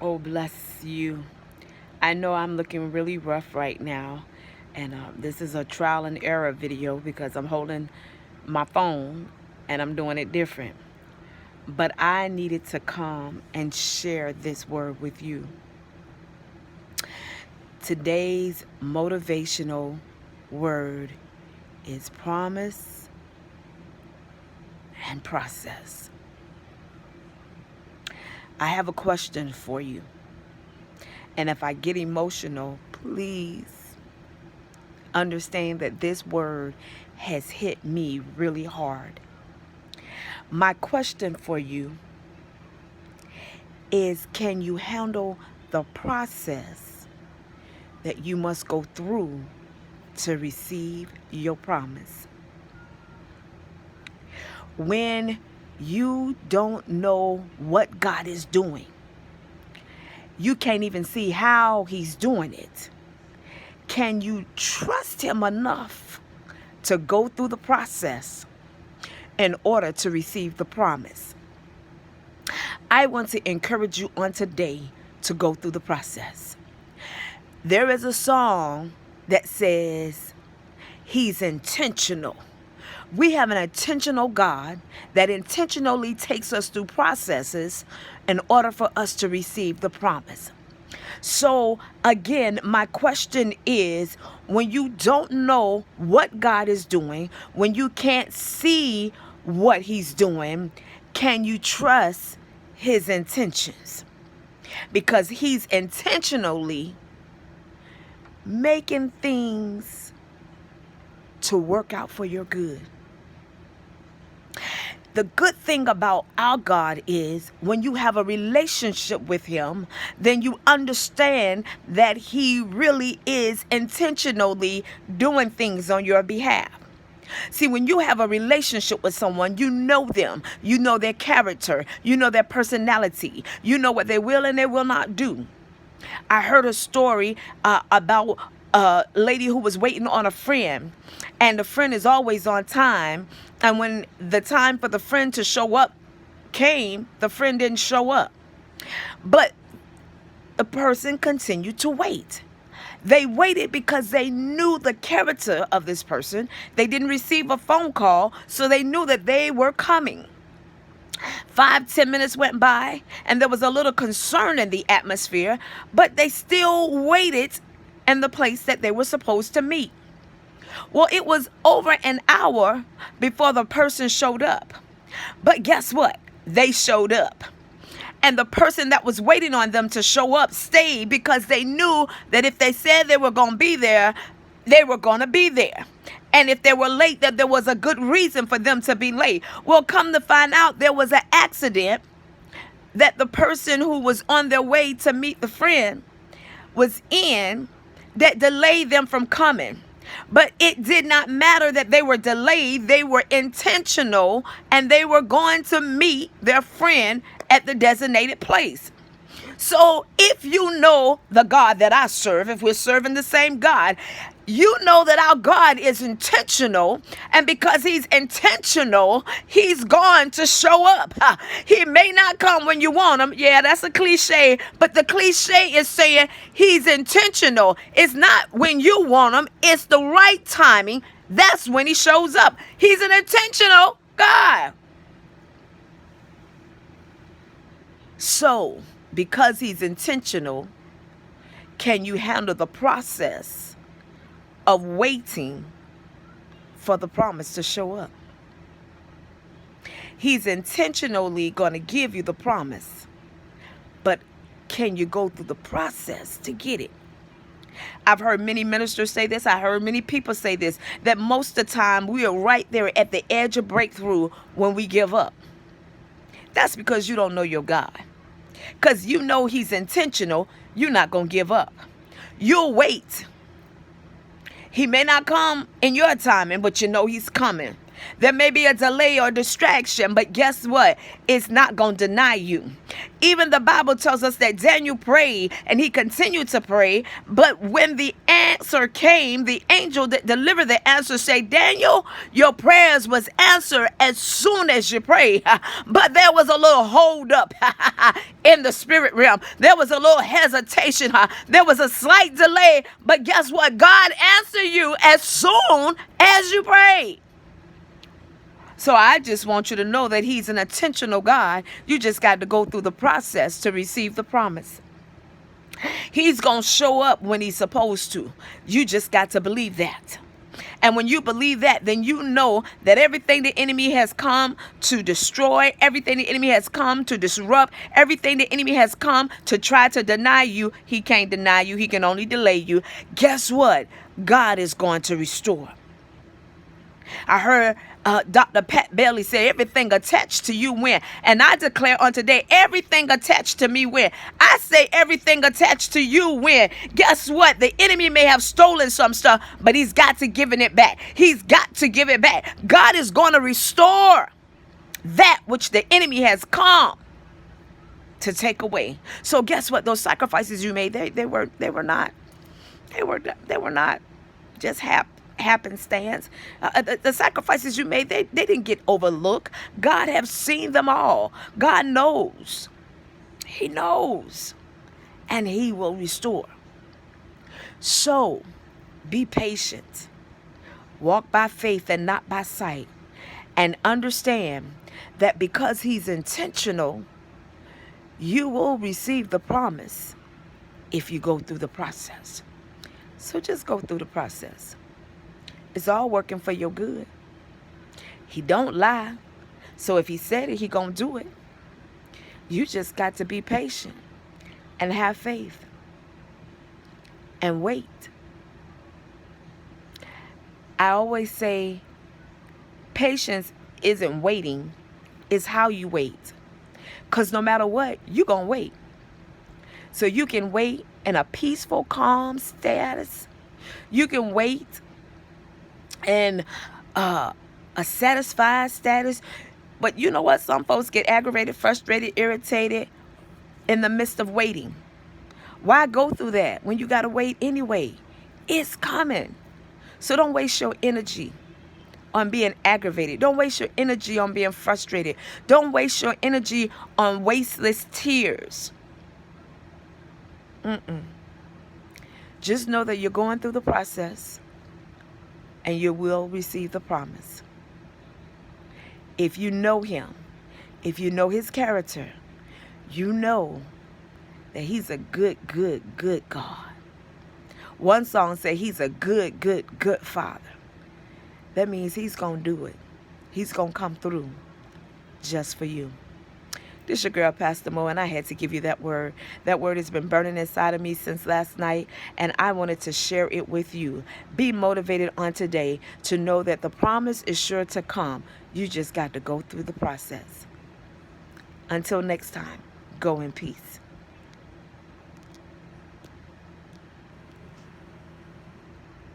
Oh, bless you. I know I'm looking really rough right now. And this is a trial and error video because I'm holding my phone and I'm doing it different. But I needed to come and share this word with you. Today's motivational word is promise and process. I have a question for you. And if I get emotional, please understand that this word has hit me really hard. My question for you is, can you handle the process that you must go through to receive your promise? When you don't know what God is doing, you can't even see how he's doing it. Can you trust him enough to go through the process in order to receive the promise? I want to encourage you on today to go through the process. There is a song that says he's intentional. We have an intentional God that intentionally takes us through processes in order for us to receive the promise. So again, my question is, when you don't know what God is doing, when you can't see what he's doing, can you trust his intentions? Because he's intentionally making things to work out for your good. The good thing about our God is when you have a relationship with him, then you understand that he really is intentionally doing things on your behalf. See, when you have a relationship with someone, you know them, you know their character, you know their personality, you know what they will and they will not do. I heard a story about a lady who was waiting on a friend, and the friend is always on time. And when the time for the friend to show up came, the friend didn't show up. But the person continued to wait. They waited because they knew the character of this person. They didn't receive a phone call, so they knew that they were coming. 5-10 minutes went by, and there was a little concern in the atmosphere, but they still waited in the place that they were supposed to meet. Well, it was over an hour before the person showed up. But guess what? They showed up. And the person that was waiting on them to show up stayed because they knew that if they said they were going to be there, they were going to be there. And if they were late, that there was a good reason for them to be late. Well, come to find out, there was an accident that the person who was on their way to meet the friend was in that delayed them from coming. But it did not matter that they were delayed. They were intentional, and they were going to meet their friend at the designated place. So if you know the God that I serve, if we're serving the same God, you know that our God is intentional, and because he's intentional, he's going to show up. He may not come when you want him. Yeah, that's a cliche, but the cliche is saying he's intentional. It's not when you want him, it's the right timing. That's when he shows up. He's an intentional God. So, because he's intentional, can you handle the process of waiting for the promise to show up? He's intentionally going to give you the promise, but can you go through the process to get it? I've heard many ministers say this. I heard many people say this, that most of the time we are right there at the edge of breakthrough when we give up. That's because you don't know your God. Because you know he's intentional, you're not going to give up. You'll wait. He may not come in your timing, but you know he's coming. There may be a delay or distraction, but guess what? It's not going to deny you. Even the Bible tells us that Daniel prayed and he continued to pray. But when the answer came, the angel that delivered the answer said, Daniel, your prayers was answered as soon as you prayed. But there was a little hold up in the spirit realm. There was a little hesitation. There was a slight delay. But guess what? God answered you as soon as you prayed. So I just want you to know that he's an intentional God. You just got to go through the process to receive the promise. He's going to show up when he's supposed to. You just got to believe that. And when you believe that, then you know that everything the enemy has come to destroy, everything the enemy has come to disrupt, everything the enemy has come to try to deny you, he can't deny you. He can only delay you. Guess what? God is going to restore. I heard Dr. Pat Bailey say, everything attached to you win. And I declare on today, everything attached to me win. I say everything attached to you win. Guess what? The enemy may have stolen some stuff, but he's got to give it back. He's got to give it back. God is going to restore that which the enemy has come to take away. So guess what? Those sacrifices you made, they were not just happenstance. The sacrifices you made, they didn't get overlooked. God have seen them all. God knows. He knows. And he will restore. So be patient. Walk by faith and not by sight. And understand that because he's intentional, you will receive the promise if you go through the process. So just go through the process. It's all working for your good. He don't lie. So if he said it, he gonna do it. You just got to be patient and have faith and wait. I always say patience isn't waiting, it's how you wait. Because no matter what, you're gonna wait. So you can wait in a peaceful, calm status. You can wait in a satisfied status. But you know what? Some folks get aggravated, frustrated, irritated in the midst of waiting. Why go through that when you got to wait anyway? It's coming. So don't waste your energy on being aggravated. Don't waste your energy on being frustrated. Don't waste your energy on wasteless tears. Just know that you're going through the process and you will receive the promise. If you know him, if you know his character, you know that he's a good God. One song said he's a good Father. That means he's going to do it. He's going to come through just for you. This is your girl, Pastor Mo, and I had to give you that word. That word has been burning inside of me since last night, and I wanted to share it with you. Be motivated on today to know that the promise is sure to come. You just got to go through the process. Until next time, go in peace.